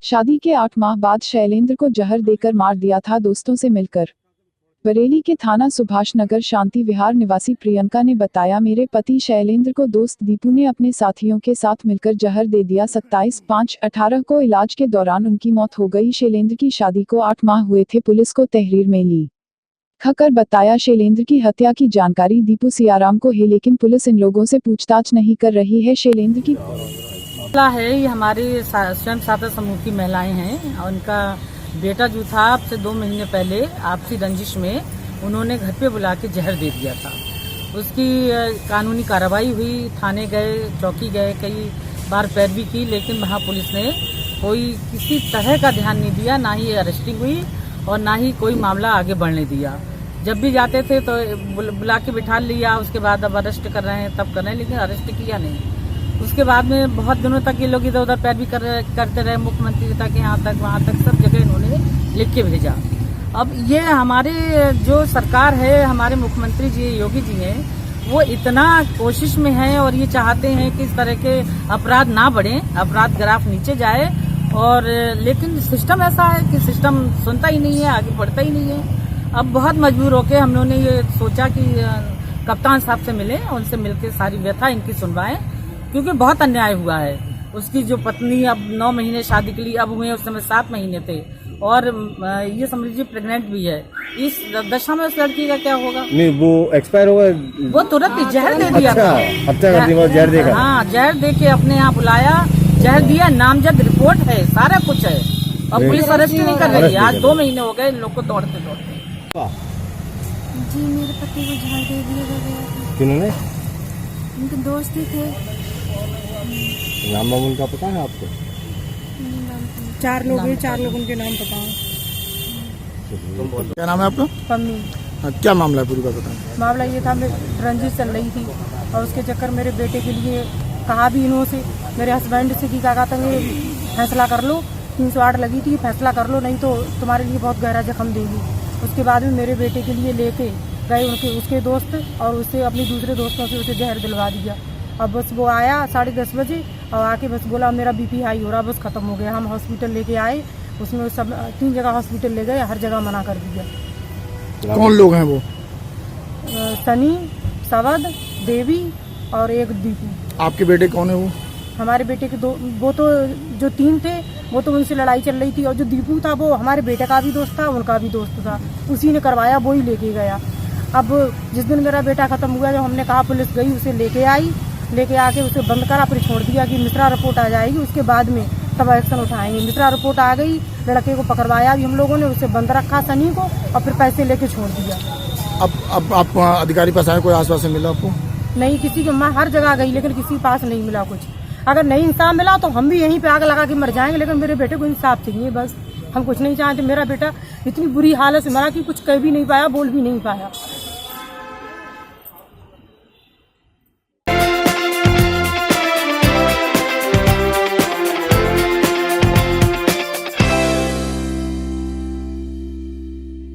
शादी के 8 माह बाद शैलेंद्र को जहर देकर मार दिया था दोस्तों से मिलकर। बरेली के थाना सुभाष नगर शांति विहार निवासी प्रियंका ने बताया, मेरे पति शैलेंद्र को दोस्त दीपू ने अपने साथियों के साथ मिलकर जहर दे दिया। 27/5/18 को इलाज के दौरान उनकी मौत हो गई। शैलेंद्र की शादी को 8 माह हुए थे। पुलिस को तहरीर में ली खकर बताया, शैलेंद्र की हत्या की जानकारी दीपू सियाराम को है, लेकिन पुलिस इन लोगों से पूछताछ नहीं कर रही है। शैलेंद्र की है ये हमारे स्वयं सहायता समूह की महिलाएं हैं और उनका बेटा जो था अब से 2 महीने पहले आपसी रंजिश में उन्होंने घर पे बुला के जहर दे दिया था। उसकी कानूनी कार्रवाई हुई, थाने गए, चौकी गए, कई बार पैरवी की, लेकिन वहाँ पुलिस ने कोई किसी तरह का ध्यान नहीं दिया। ना ही अरेस्टिंग हुई और ना ही कोई मामला आगे बढ़ने दिया। जब भी जाते थे तो बुला के बिठा लिया, उसके बाद अब अरेस्ट कर रहे हैं तब कर रहे हैं, लेकिन अरेस्ट किया नहीं। उसके बाद में बहुत दिनों तक ये लोग इधर उधर पैरवी करते रहे, मुख्यमंत्री तक, यहाँ तक वहाँ तक सब जगह इन्होंने लिख के भेजा। अब ये हमारे जो सरकार है, हमारे मुख्यमंत्री जी योगी जी हैं, वो इतना कोशिश में हैं और ये चाहते हैं कि इस तरह के अपराध ना बढ़े, अपराध ग्राफ नीचे जाए, और लेकिन सिस्टम ऐसा है कि सिस्टम सुनता ही नहीं है, आगे बढ़ता ही नहीं है। अब बहुत मजबूर होकर हम लोगों ने ये सोचा कि कप्तान साहब से मिले, उनसे मिलकर सारी व्यथा इनकी सुनवाएं, क्योंकि बहुत अन्याय हुआ है। उसकी जो पत्नी अब 9 महीने शादी के लिए अब हुए, उस समय 7 महीने थे, और ये समझ लीजिए प्रेग्नेंट भी है। इस दशा में उस लड़की का क्या होगा? नहीं, वो एक्सपायर हो गया, वो तुरंत जहर दे दिया। हत्या कर दी, जहर देकर। हाँ, जहर दे के अपने यहाँ बुलाया, जहर दिया, नामजद रिपोर्ट है, सारा कुछ है, और पुलिस अरेस्ट नहीं कर रही है। आज 2 महीने हो गए इन लोग को दौड़ते दौड़ते। जी, मेरे पति को जहर दे दिया गया। किन्होंने? उनके दोस्त ही थे। नाम उनका पता है आपको? 4 लोग हैं, 4 लोगों के नाम पता है। क्या नाम है आपका? पम्मी। क्या मामला है, पूरी बात बताएं। मामला ये था, मैं रंजिश चल रही थी और उसके चक्कर मेरे बेटे के लिए कहा भी इन्हों से, मेरे हस्बैंड से कि क्या कहते हैं, फैसला कर लो, 308 लगी थी, फैसला कर लो, नहीं तो तुम्हारे लिए बहुत गहरा जख्म देंगी। उसके बाद में मेरे बेटे के लिए लेके गए उसके दोस्त, और उससे अपने दूसरे दोस्तों से उसे जहर दिलवा दिया। अब बस वो आया 10:30 बजे और आके बस बोला मेरा बीपी हाई हो रहा, बस खत्म हो गया। हम हॉस्पिटल लेके आए, उसमें सब 3 जगह हॉस्पिटल ले गए, हर जगह मना कर दिया। कौन लोग हैं वो? सनी, सवद, देवी और एक दीपू। आपके बेटे कौन है वो? हमारे बेटे के वो तो जो 3 थे वो तो उनसे लड़ाई चल रही थी, और जो दीपू था वो हमारे बेटे का भी दोस्त था, उनका भी दोस्त था, उसी ने करवाया, वो ही लेके गया। अब जिस दिन मेरा बेटा खत्म हुआ, जब हमने कहा पुलिस गई, उसे लेके आई, लेके आके उसे बंद करा, फिर छोड़ दिया कि मिश्रा रिपोर्ट आ जाएगी, उसके बाद में तब एक्शन उठाएंगे। मिश्रा रिपोर्ट आ गई, लड़के को पकड़वाया भी हम लोगों ने, उसे बंद रखा सनी को, और फिर पैसे लेके छोड़ दिया। अब आप अधिकारी पास आए, कोई आश्वासन मिला आपको? नहीं, किसी को, मैं हर जगह गई लेकिन किसी पास नहीं मिला कुछ। अगर नहीं इंसाफ मिला तो हम भी यहीं पे आग लगा के मर जाएंगे, लेकिन मेरे बेटे को इंसाफ चाहिए, बस। हम कुछ नहीं चाहते। मेरा बेटा इतनी बुरी हालत से मरा कि कुछ कह भी नहीं पाया, बोल भी नहीं पाया।